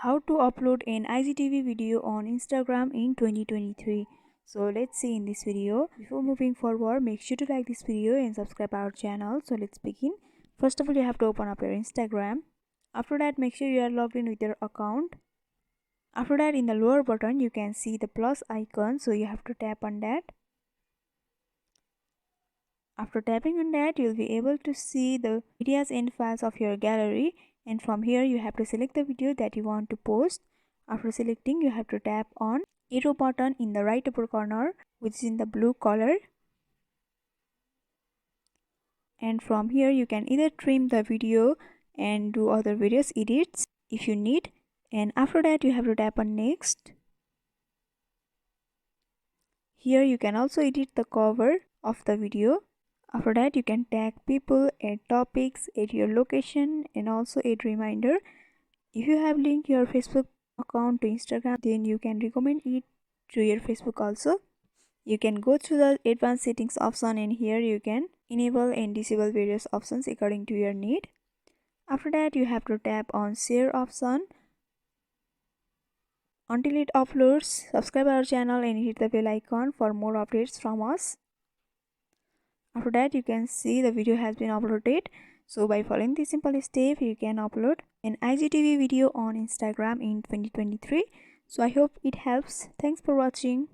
how to upload an IGTV video on Instagram in 2023. So let's see in this video. Before moving forward, make sure to like this video and subscribe our channel. So let's begin. First of all, you have to open up your Instagram. After that, make sure you are logged in with your account. After that, in the lower button you can see the plus icon, so you have to tap on that. After tapping on that, you'll be able to see the videos and files of your gallery, and from here you have to select the video that you want to post. After selecting, you have to tap on arrow button in the right upper corner, which is in the blue color, and from here you can either trim the video and do other various edits if you need. And after that, you have to tap on next. Here you can also edit the cover of the video. After that, you can tag people, add topics, add your location, and also add reminder. If you have linked your Facebook account to Instagram, then you can recommend it to your Facebook also. You can go to the advanced settings option, and here you can enable and disable various options according to your need. After that, you have to tap on share option. Until it uploads, subscribe our channel and hit the bell icon for more updates from us. After that, you can see the video has been uploaded. So by following this simple step, you can upload an IGTV video on Instagram in 2023. So I hope it helps. Thanks for watching.